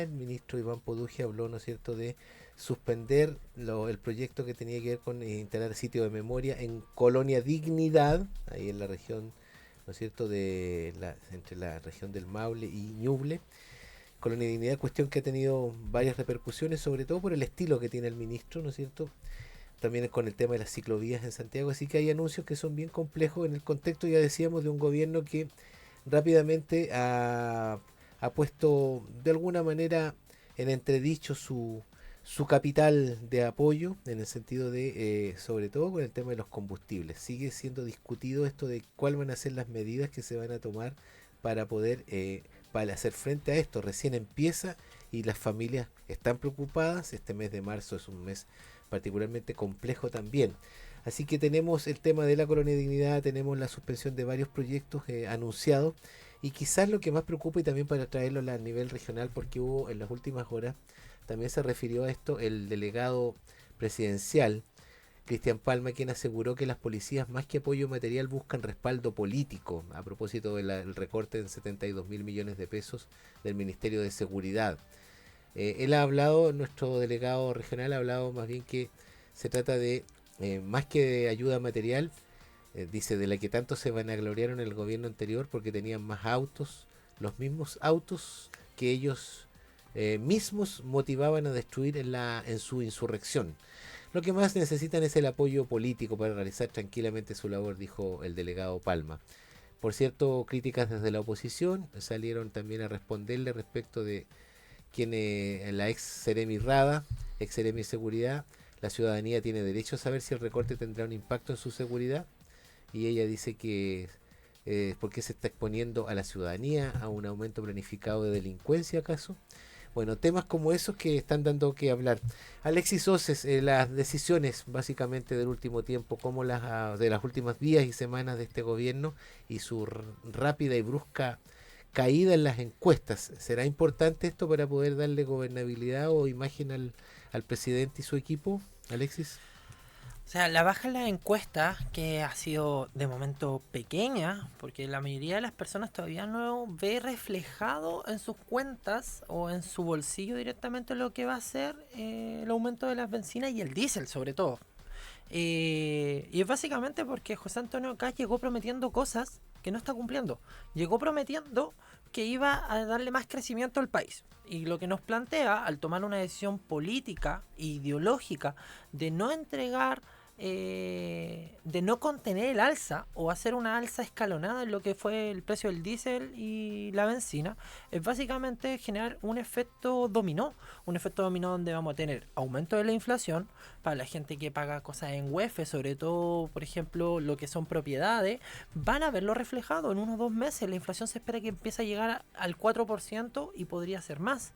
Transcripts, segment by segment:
el ministro Iván Poduje habló, ¿no es cierto?, de suspender el proyecto que tenía que ver con instalar sitio de memoria en Colonia Dignidad, ahí en la región, ¿no es cierto?, entre la región del Maule y Ñuble. Colonia Dignidad, cuestión que ha tenido varias repercusiones, sobre todo por el estilo que tiene el ministro, ¿no es cierto? También con el tema de las ciclovías en Santiago, así que hay anuncios que son bien complejos en el contexto, ya decíamos, de un gobierno que rápidamente ha puesto de alguna manera en entredicho su capital de apoyo, en el sentido de, sobre todo con el tema de los combustibles. Sigue siendo discutido esto de cuáles van a ser las medidas que se van a tomar para poder para hacer frente a esto. Recién empieza y las familias están preocupadas. Este mes de marzo es un mes particularmente complejo también. Así que tenemos el tema de la Colonia Dignidad, tenemos la suspensión de varios proyectos anunciados, y quizás lo que más preocupa, y también para traerlo a nivel regional, porque hubo en las últimas horas, también se refirió a esto el delegado presidencial, Cristian Palma, quien aseguró que las policías más que apoyo material buscan respaldo político, a propósito del recorte en 72 mil millones de pesos del Ministerio de Seguridad. Él ha hablado, nuestro delegado regional ha hablado más bien que se trata de, más que de ayuda material, dice, de la que tanto se vanagloriaron en el gobierno anterior porque tenían más autos, los mismos autos que ellos mismos motivaban a destruir en su insurrección. Lo que más necesitan es el apoyo político para realizar tranquilamente su labor, dijo el delegado Palma. Por cierto, críticas desde la oposición salieron también a responderle respecto de quien la ex Seremi Rada, ex Seremi de Seguridad. La ciudadanía tiene derecho a saber si el recorte tendrá un impacto en su seguridad, y ella dice que ¿por qué se está exponiendo a la ciudadanía a un aumento planificado de delincuencia acaso? Bueno, temas como esos que están dando que hablar. Alexis Oces, las decisiones básicamente del último tiempo, como de las últimas días y semanas de este gobierno, y su rápida y brusca caída en las encuestas. ¿Será importante esto para poder darle gobernabilidad o imagen al presidente y su equipo, Alexis? O sea, la baja en la encuesta, que ha sido de momento pequeña, porque la mayoría de las personas todavía no ve reflejado en sus cuentas o en su bolsillo directamente lo que va a ser el aumento de las bencinas y el diésel sobre todo. Y es básicamente porque José Antonio Caz llegó prometiendo cosas que no está cumpliendo. Llegó prometiendo que iba a darle más crecimiento al país. Y lo que nos plantea, al tomar una decisión política e ideológica de no entregar, de no contener el alza o hacer una alza escalonada en lo que fue el precio del diésel y la benzina, es básicamente generar un efecto dominó donde vamos a tener aumento de la inflación para la gente que paga cosas en UEF, sobre todo, por ejemplo, lo que son propiedades, van a verlo reflejado en unos 2 meses. La inflación se espera que empiece a llegar al 4% y podría ser más.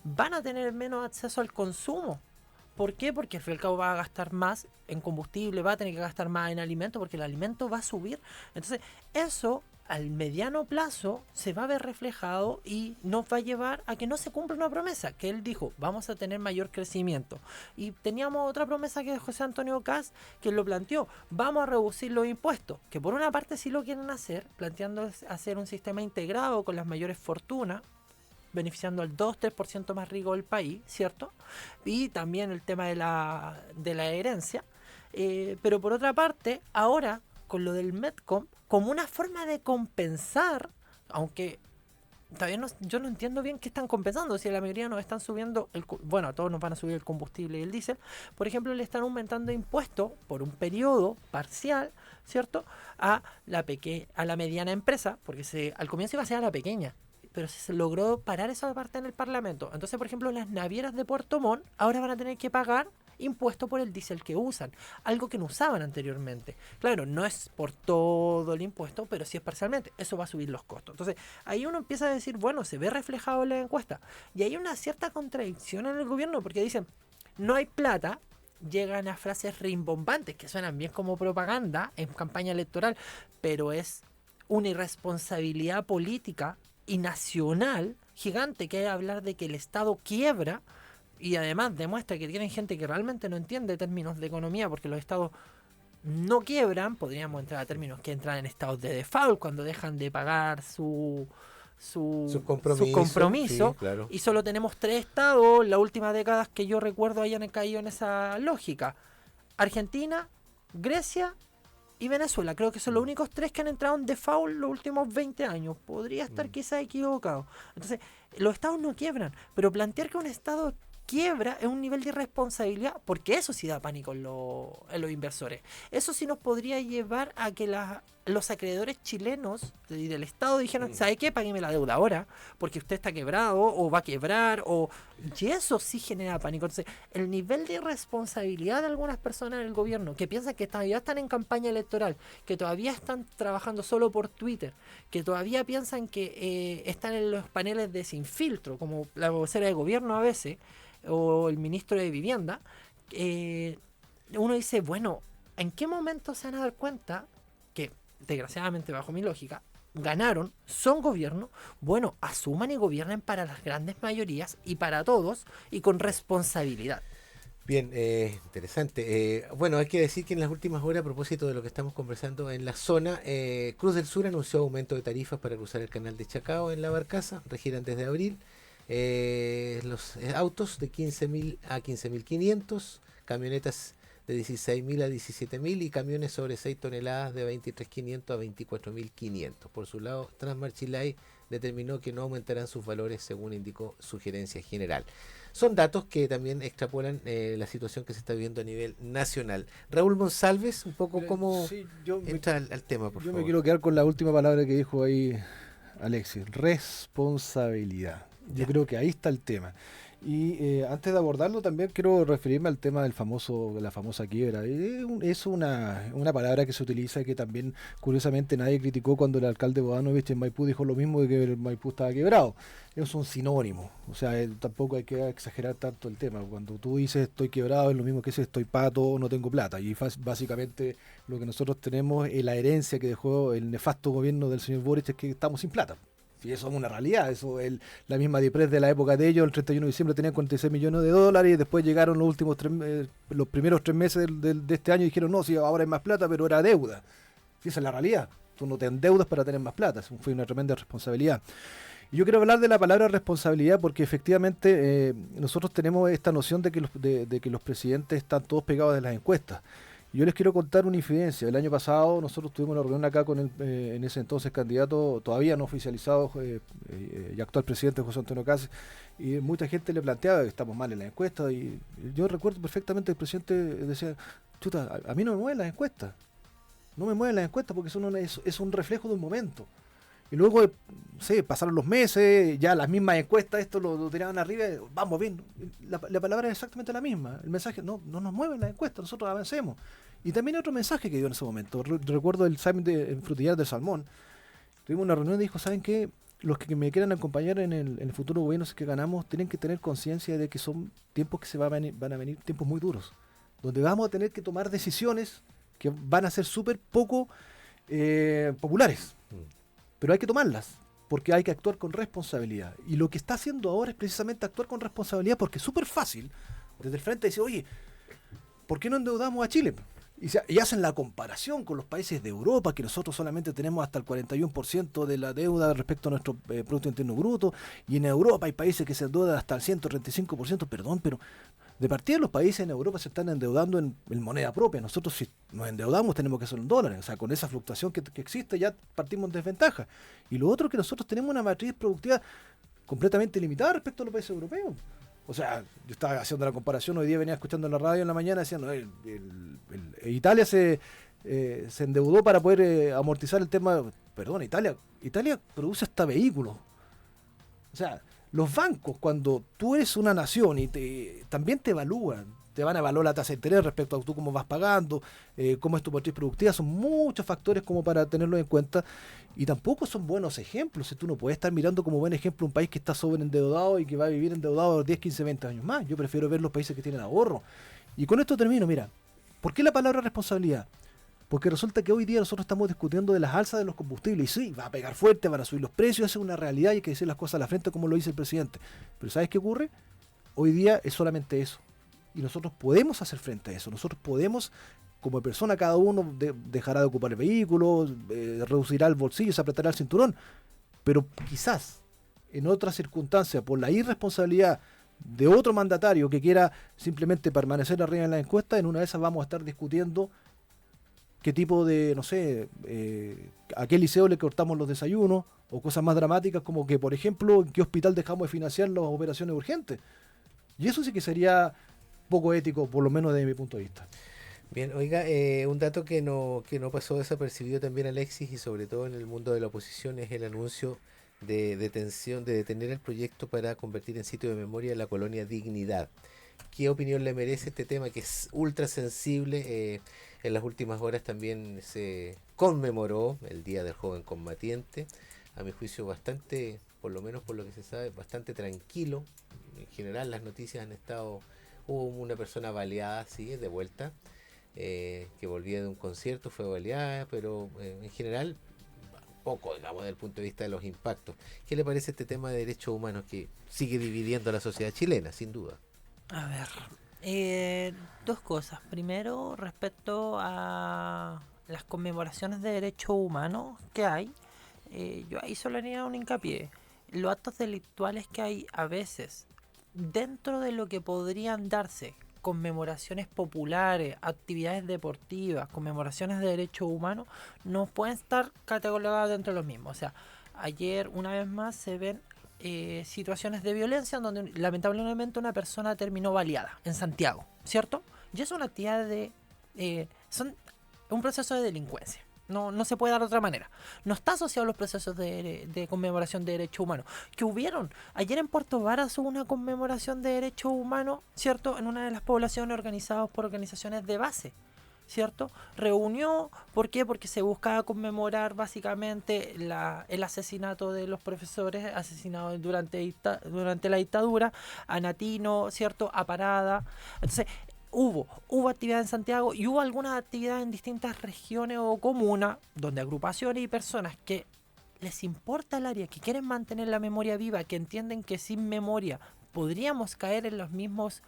Van a tener menos acceso al consumo. ¿Por qué? Porque al fin y al cabo va a gastar más en combustible, va a tener que gastar más en alimento, porque el alimento va a subir. Entonces, eso al mediano plazo se va a ver reflejado y nos va a llevar a que no se cumpla una promesa, que él dijo, vamos a tener mayor crecimiento. Y teníamos otra promesa que José Antonio Caz, que lo planteó, vamos a reducir los impuestos, que por una parte sí lo quieren hacer, planteando hacer un sistema integrado con las mayores fortunas, beneficiando al 2-3% más rico del país, ¿cierto? Y también el tema de la herencia. Pero por otra parte, ahora, con lo del Medcom, como una forma de compensar, aunque todavía no, yo no entiendo bien qué están compensando, si a la mayoría nos están subiendo, bueno, a todos nos van a subir el combustible y el diésel, por ejemplo, le están aumentando impuestos por un periodo parcial, ¿cierto? A la mediana empresa, porque al comienzo iba a ser a la pequeña, pero se logró parar esa parte en el Parlamento. Entonces, por ejemplo, las navieras de Puerto Montt ahora van a tener que pagar impuesto por el diésel que usan, algo que no usaban anteriormente. Claro, no es por todo el impuesto, pero sí es parcialmente. Eso va a subir los costos. Entonces, ahí uno empieza a decir, bueno, se ve reflejado en la encuesta. Y hay una cierta contradicción en el gobierno, porque dicen, no hay plata, llegan a frases rimbombantes que suenan bien como propaganda en campaña electoral, pero es una irresponsabilidad política y nacional gigante que hay hablar de que el Estado quiebra, y además demuestra que tienen gente que realmente no entiende términos de economía, porque los estados no quiebran, podríamos entrar a términos que entran en estados de default cuando dejan de pagar Su su compromiso, sí, claro. y solo tenemos 3 estados en las últimas décadas que yo recuerdo hayan caído en esa lógica. Argentina, Grecia y Venezuela. Creo que son los únicos 3 que han entrado en default los últimos 20 años. Podría estar quizás equivocado. Entonces, los estados no quiebran, pero plantear que un estado quiebra es un nivel de irresponsabilidad, porque eso sí da pánico en los inversores. Eso sí nos podría llevar a que los acreedores chilenos y del Estado dijeran, ¿sabe qué? Págueme la deuda ahora, porque usted está quebrado, o va a quebrar, y eso sí genera pánico. Entonces, el nivel de irresponsabilidad de algunas personas en el gobierno, que piensan que todavía están en campaña electoral, que todavía están trabajando solo por Twitter, que todavía piensan que están en los paneles de sin filtro, como la vocera de gobierno a veces, o el ministro de Vivienda, uno dice, bueno, ¿en qué momento se van a dar cuenta que, desgraciadamente bajo mi lógica, ganaron, son gobierno? Bueno, asuman y gobiernen para las grandes mayorías y para todos y con responsabilidad. Bien, interesante. Bueno, hay que decir que en las últimas horas, a propósito de lo que estamos conversando en la zona, Cruz del Sur anunció aumento de tarifas para cruzar el canal de Chacao en la barcaza, regirán desde abril. Los autos de 15.000 a 15.500, camionetas de 16.000 a 17.000 y camiones sobre 6 toneladas de 23.500 a 24.500. Por su lado, Transmarchilay determinó que no aumentarán sus valores según indicó su gerencia general. Son datos que también extrapolan la situación que se está viviendo a nivel nacional. Raúl Monsalves, un poco cómo entra al tema, por favor. Yo me quiero quedar con la última palabra que dijo ahí Alexis, responsabilidad. Yo creo que ahí está el tema. Y antes de abordarlo también quiero referirme al tema de la famosa quiebra. Es una palabra que se utiliza y que también curiosamente nadie criticó cuando el alcalde Bodanovich en Maipú dijo lo mismo de que el Maipú estaba quebrado. Es un sinónimo, o sea, tampoco hay que exagerar tanto el tema. Cuando tú dices estoy quebrado es lo mismo que dices estoy pato, no tengo plata. Y básicamente lo que nosotros tenemos, la herencia que dejó el nefasto gobierno del señor Boric es que estamos sin plata. Y eso es una realidad, la misma DIPRES de la época de ellos, el 31 de diciembre tenían 46 millones de dólares y después llegaron los primeros 3 meses de este año y dijeron, no, sí, ahora hay más plata, pero era deuda. Y esa es la realidad, tú no te endeudas para tener más plata, eso fue una tremenda responsabilidad. Y yo quiero hablar de la palabra responsabilidad porque efectivamente nosotros tenemos esta noción de que los presidentes están todos pegados de las encuestas. Yo les quiero contar una infidencia. El año pasado nosotros tuvimos una reunión acá con en ese entonces candidato todavía no oficializado y actual presidente José Antonio Caz, y mucha gente le planteaba que estamos mal en las encuestas, y yo recuerdo perfectamente que el presidente decía, chuta, a mí no me mueven las encuestas, no me mueven las encuestas porque es un reflejo de un momento. Y luego, pasaron los meses, ya las mismas encuestas, esto lo tiraban arriba, vamos bien. La palabra es exactamente la misma. El mensaje, no nos mueven las encuestas, nosotros avancemos. Y también hay otro mensaje que dio en ese momento. Recuerdo el Summit en Frutillar del Salmón. Tuvimos una reunión y dijo, ¿saben qué? Los que me quieran acompañar en el futuro gobierno, si es que ganamos, tienen que tener conciencia de que son tiempos que van a venir tiempos muy duros, donde vamos a tener que tomar decisiones que van a ser súper poco populares. Pero hay que tomarlas, porque hay que actuar con responsabilidad. Y lo que está haciendo ahora es precisamente actuar con responsabilidad, porque es súper fácil, desde el frente, decir, oye, ¿por qué no endeudamos a Chile? Y hacen la comparación con los países de Europa, que nosotros solamente tenemos hasta el 41% de la deuda respecto a nuestro Producto Interno Bruto, y en Europa hay países que se endeudan hasta el 135%, perdón, pero de partida los países en Europa se están endeudando en moneda propia. Nosotros si nos endeudamos tenemos que hacerlo en dólares, o sea, con esa fluctuación que existe ya partimos en desventaja. Y lo otro es que nosotros tenemos una matriz productiva completamente limitada respecto a los países europeos. O sea, yo estaba haciendo la comparación, hoy día venía escuchando en la radio en la mañana, decían, no, Italia se endeudó para poder amortizar el tema. Perdón, Italia produce hasta vehículos. O sea, los bancos, cuando tú eres una nación y también te evalúan, te van a evaluar la tasa de interés respecto a tú cómo vas pagando, cómo es tu matriz productiva, son muchos factores como para tenerlo en cuenta, y tampoco son buenos ejemplos. Si tú no puedes estar mirando como buen ejemplo un país que está sobreendeudado y que va a vivir endeudado 10, 15, 20 años más. Yo prefiero ver los países que tienen ahorro. Y con esto termino, mira, ¿por qué la palabra responsabilidad? Porque resulta que hoy día nosotros estamos discutiendo de las alzas de los combustibles, y sí, va a pegar fuerte, van a subir los precios, esa es una realidad y hay que decir las cosas a la frente como lo dice el presidente. Pero ¿sabes qué ocurre? Hoy día es solamente eso. Y nosotros podemos hacer frente a eso. Nosotros podemos, como persona, cada uno dejará de ocupar el vehículo, reducirá el bolsillo, se apretará el cinturón. pero quizás en otras circunstancias, por la irresponsabilidad de otro mandatario que quiera simplemente permanecer arriba en la encuesta, en una de esas vamos a estar discutiendo qué tipo de, no sé, a qué liceo le cortamos los desayunos, o cosas más dramáticas como que, por ejemplo, en qué hospital dejamos de financiar las operaciones urgentes. Y eso sí que sería poco ético, por lo menos desde mi punto de vista. Bien, oiga, un dato que no pasó desapercibido también, Alexis, y sobre todo en el mundo de la oposición, es el anuncio de detener el proyecto para convertir en sitio de memoria la colonia Dignidad. ¿Qué opinión le merece este tema que es ultra sensible? En las últimas horas también se conmemoró el Día del Joven Combatiente, a mi juicio bastante, por lo menos por lo que se sabe, bastante tranquilo. En general las noticias han estado, hubo una persona baleada, sí, de vuelta, que volvía de un concierto, fue baleada, pero en general poco, digamos, desde el punto de vista de los impactos. ¿Qué le parece este tema de derechos humanos que sigue dividiendo a la sociedad chilena, sin duda? A ver, dos cosas. Primero, respecto a las conmemoraciones de derechos humanos que hay, yo ahí solo haría un hincapié. Los actos delictuales que hay a veces, dentro de lo que podrían darse conmemoraciones populares, actividades deportivas, conmemoraciones de derechos humanos, no pueden estar catalogadas dentro de los mismos. O sea, ayer una vez más se ven situaciones de violencia en donde lamentablemente una persona terminó baleada en Santiago, ¿cierto? Y es una actividad de... son un proceso de delincuencia. No se puede dar de otra manera. No está asociado a los procesos de conmemoración de derechos humanos. Que hubieron. Ayer en Puerto Varas hubo una conmemoración de derechos humanos, ¿cierto? En una de las poblaciones organizadas por organizaciones de base, ¿cierto? Reunió, ¿por qué? Porque se buscaba conmemorar básicamente el asesinato de los profesores asesinados durante la dictadura, a Natino, ¿cierto? A Parada. Entonces, hubo actividad en Santiago y hubo algunas actividades en distintas regiones o comunas donde agrupaciones y personas que les importa el área, que quieren mantener la memoria viva, que entienden que sin memoria podríamos caer en los mismos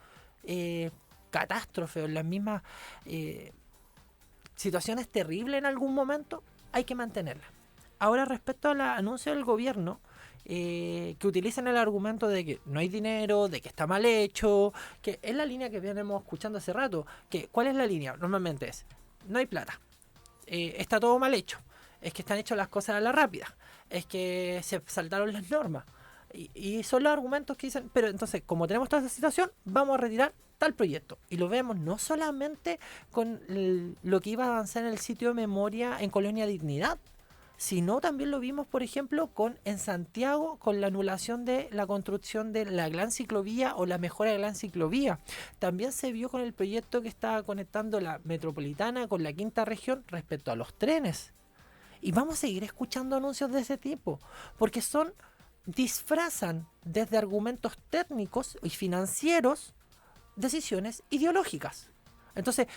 catástrofes, en las mismas situaciones terribles en algún momento, hay que mantenerla. Ahora, respecto al anuncio del gobierno, que utilizan el argumento de que no hay dinero, de que está mal hecho, que es la línea que venimos escuchando hace rato. ¿Cuál es la línea? Normalmente es, no hay plata, está todo mal hecho, es que están hechas las cosas a la rápida, es que se saltaron las normas. Y son los argumentos que dicen, pero entonces, como tenemos toda esa situación, vamos a retirar tal proyecto. Y lo vemos no solamente con lo que iba a avanzar en el sitio de memoria en Colonia Dignidad, sino también lo vimos, por ejemplo, en Santiago, con la anulación de la construcción de la gran ciclovía o la mejora de la gran ciclovía. También se vio con el proyecto que estaba conectando la metropolitana con la quinta región respecto a los trenes. Y vamos a seguir escuchando anuncios de ese tipo, porque disfrazan desde argumentos técnicos y financieros decisiones ideológicas. Entonces,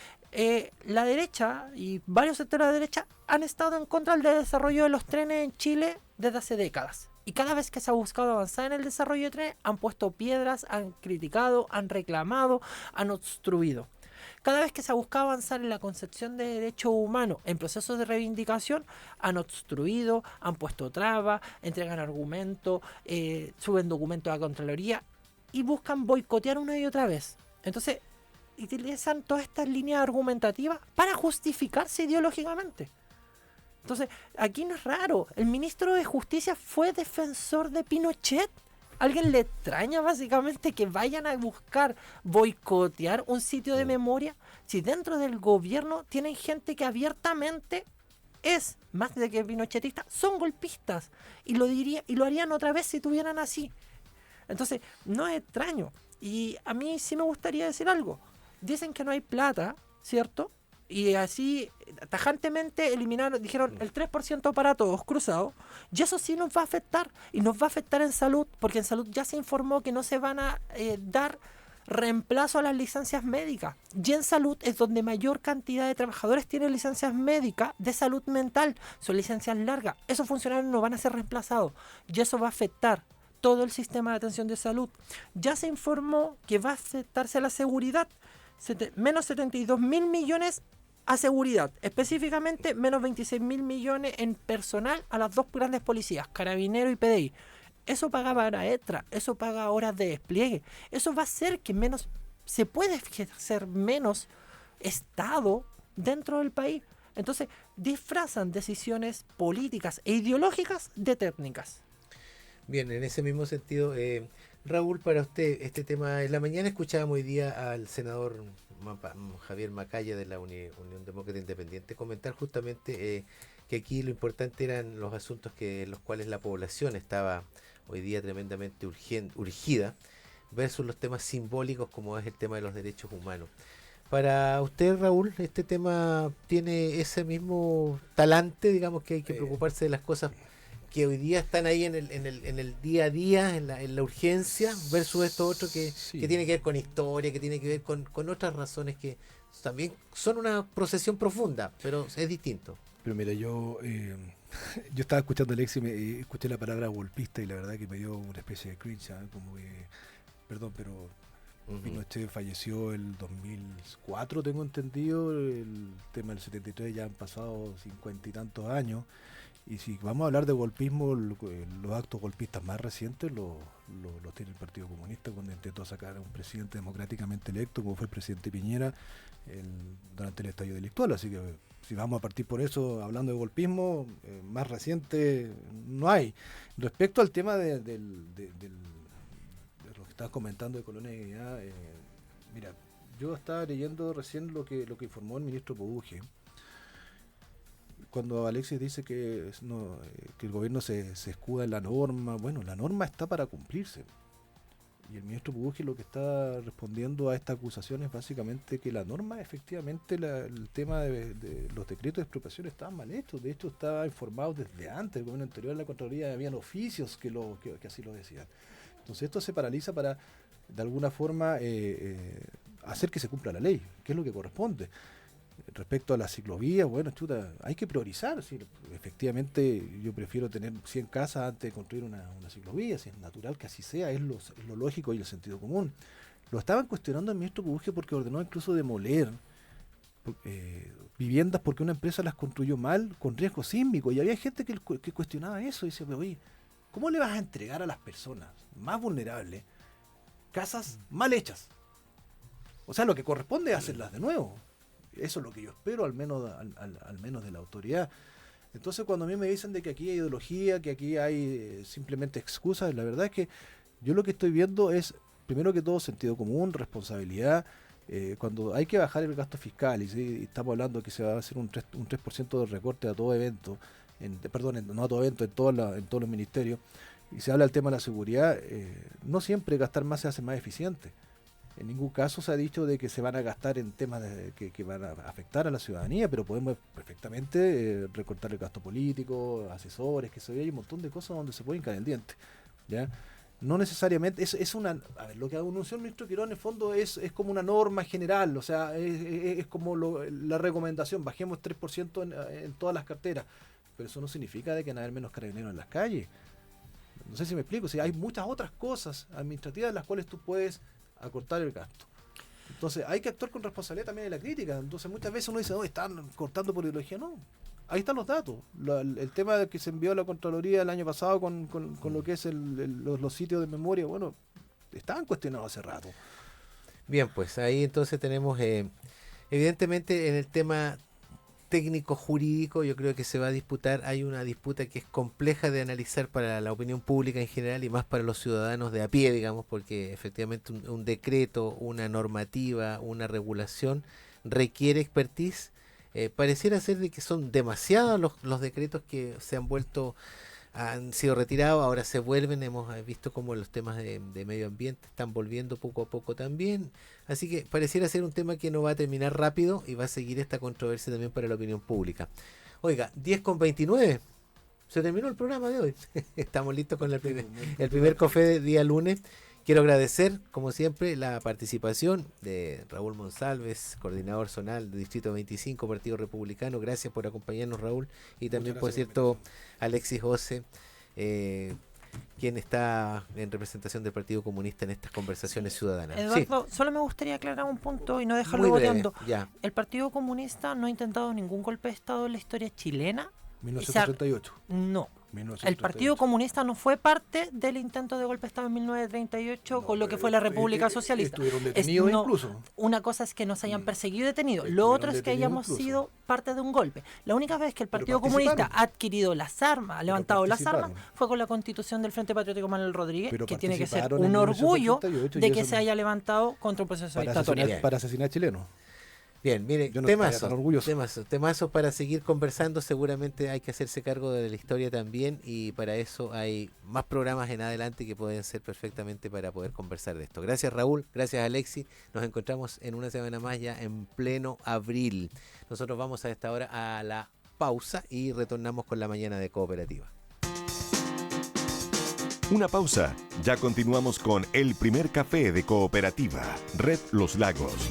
la derecha y varios sectores de la derecha han estado en contra del desarrollo de los trenes en Chile desde hace décadas. Y cada vez que se ha buscado avanzar en el desarrollo de trenes, han puesto piedras, han criticado, han reclamado, han obstruido. Cada vez que se ha buscado avanzar en la concepción de derechos humanos en procesos de reivindicación, han obstruido, han puesto trabas, entregan argumentos, suben documentos a Contraloría y buscan boicotear una y otra vez. Entonces, utilizan todas estas líneas argumentativas para justificarse ideológicamente. Entonces, aquí no es raro. El ministro de Justicia fue defensor de Pinochet. ¿A alguien le extraña básicamente que vayan a buscar boicotear un sitio de memoria? Si dentro del gobierno tienen gente que abiertamente es, más de que pinochetista, son golpistas. Y lo harían otra vez si tuvieran así. Entonces, no es extraño. Y a mí sí me gustaría decir algo. Dicen que no hay plata, ¿cierto? Y así tajantemente dijeron el 3% para todos, cruzado. Y eso sí nos va a afectar. Y nos va a afectar en salud, porque en salud ya se informó que no se van a dar reemplazo a las licencias médicas. Y en salud es donde mayor cantidad de trabajadores tienen licencias médicas de salud mental. Son licencias largas. Esos funcionarios no van a ser reemplazados. Y eso va a afectar todo el sistema de atención de salud. Ya se informó que va a afectarse la seguridad. Menos 72.000 millones a seguridad, específicamente menos 26.000 millones en personal a las dos grandes policías, Carabinero y PDI. Eso paga para extra, eso paga horas de despliegue, eso va a hacer que menos se puede ejercer menos Estado dentro del país. Entonces disfrazan decisiones políticas e ideológicas de técnicas. Bien, en ese mismo sentido, Raúl, para usted, este tema, en la mañana escuchábamos hoy día al senador Javier Macaya de la Unión Demócrata Independiente comentar justamente que aquí lo importante eran los asuntos en los cuales la población estaba hoy día tremendamente urgida, versus los temas simbólicos como es el tema de los derechos humanos. Para usted, Raúl, ¿este tema tiene ese mismo talante, digamos, que hay que preocuparse de las cosas que hoy día están ahí en el día a día, en la urgencia, versus esto otro que tiene que ver con historia, que tiene que ver con otras razones que también son una procesión profunda, pero es distinto? Pero mira, yo estaba escuchando a Alexis y escuché la palabra golpista y la verdad que me dio una especie de cringe, ¿sabes? Como que, perdón, pero Pinochet falleció el 2004, tengo entendido, el tema del 73 ya han pasado 50 y tantos años. Y si vamos a hablar de golpismo, los actos golpistas más recientes los tiene el Partido Comunista cuando intentó sacar a un presidente democráticamente electo, como fue el presidente Piñera, durante el estallido delictual. Así que si vamos a partir por eso, hablando de golpismo, más reciente no hay. Respecto al tema de lo que estabas comentando de Colonia Dignidad, mira, yo estaba leyendo recién lo que informó el ministro Poduje. Cuando Alexis dice que el gobierno se escuda en la norma, bueno, la norma está para cumplirse. Y el ministro Poduje lo que está respondiendo a esta acusación es básicamente que la norma, efectivamente, el tema de los decretos de expropiación estaban mal hechos. De hecho, estaba informado desde antes, el gobierno anterior, en la Contraloría, habían oficios que así lo decían. Entonces esto se paraliza para, de alguna forma, hacer que se cumpla la ley, que es lo que corresponde. Respecto a las ciclovías, bueno, chuta, hay que priorizar. ¿Sí? Efectivamente, yo prefiero tener 100 casas antes de construir una ciclovía. Si es natural que así sea, es lo lógico y el sentido común. Lo estaban cuestionando el ministro Cubuje porque ordenó incluso demoler viviendas porque una empresa las construyó mal, con riesgo sísmico. Y había gente que cuestionaba eso y decía, oye, ¿cómo le vas a entregar a las personas más vulnerables casas mal hechas? O sea, lo que corresponde es hacerlas de nuevo. Eso es lo que yo espero, al menos de la autoridad. Entonces, cuando a mí me dicen de que aquí hay ideología, que aquí hay simplemente excusas, la verdad es que yo lo que estoy viendo es, primero que todo, sentido común, responsabilidad. Cuando hay que bajar el gasto fiscal, y ¿sí? Estamos hablando que se va a hacer un 3% de recorte a todo evento, no a todo evento, en todos los ministerios, y se habla del tema de la seguridad, no siempre gastar más se hace más eficiente. En ningún caso se ha dicho de que se van a gastar en temas que van a afectar a la ciudadanía, pero podemos perfectamente recortar el gasto político, asesores, que se ve, hay un montón de cosas donde se puede hincar el diente. ¿Ya? No necesariamente, es una... A ver, lo que anunció el ministro Quirós en el fondo es como una norma general, o sea, es como la recomendación, bajemos 3% en todas las carteras, pero eso no significa de que van a haber menos carabineros en las calles. No sé si me explico, o sea, hay muchas otras cosas administrativas en las cuales tú puedes acortar el gasto. Entonces hay que actuar con responsabilidad también en la crítica. Entonces muchas veces uno dice, no, están cortando por ideología. No, ahí están los datos. El tema que se envió a la Contraloría el año pasado con lo que es los sitios de memoria, bueno, estaban cuestionados hace rato. Bien, pues ahí entonces tenemos, evidentemente en el tema técnico jurídico, yo creo que se va a disputar, hay una disputa que es compleja de analizar para la opinión pública en general y más para los ciudadanos de a pie, digamos, porque efectivamente un decreto, una normativa, una regulación requiere expertise. Pareciera ser de que son demasiados los decretos que se han sido retirados, ahora se vuelven, hemos visto como los temas de medio ambiente están volviendo poco a poco también, así que pareciera ser un tema que no va a terminar rápido y va a seguir esta controversia también para la opinión pública. Oiga, 10:29, se terminó el programa de hoy. Estamos listos con el primer café de día lunes. Quiero agradecer, como siempre, la participación de Raúl Monsalves, coordinador zonal del Distrito 25, Partido Republicano. Gracias por acompañarnos, Raúl. Y también, por cierto, Alexis José, quien está en representación del Partido Comunista en estas conversaciones ciudadanas. Eduardo, solo me gustaría aclarar un punto y no dejarlo Muy breve, boteando. ya. El Partido Comunista no ha intentado ningún golpe de Estado en la historia chilena. 1938. No. 1938. El Partido Comunista no fue parte del intento de golpe de Estado en 1938 con lo que fue la República Socialista. Estuvieron detenidos no, incluso. Una cosa es que nos hayan perseguido y detenido. Lo Estuvieron otro es que detenidos hayamos incluso. sido parte de un golpe. La única vez que el Pero Partido Comunista participaron. ha adquirido las armas, ha levantado las armas, participaron. fue con la constitución del Frente Patriótico Manuel Rodríguez, Pero que tiene que ser participaron un en orgullo 1938 y de que eso se haya levantado contra un proceso dictatorial. Para asesinar chilenos. Bien, mire, Yo no estaría tan orgulloso. temazos para seguir conversando. Seguramente hay que hacerse cargo de la historia también, y para eso hay más programas en adelante que pueden ser perfectamente para poder conversar de esto. Gracias, Raúl, gracias, Alexis. Nos encontramos en una semana más, ya en pleno abril. Nosotros vamos a esta hora a la pausa y retornamos con la mañana de Cooperativa. Una pausa. Ya continuamos con el primer café de Cooperativa. Red Los Lagos.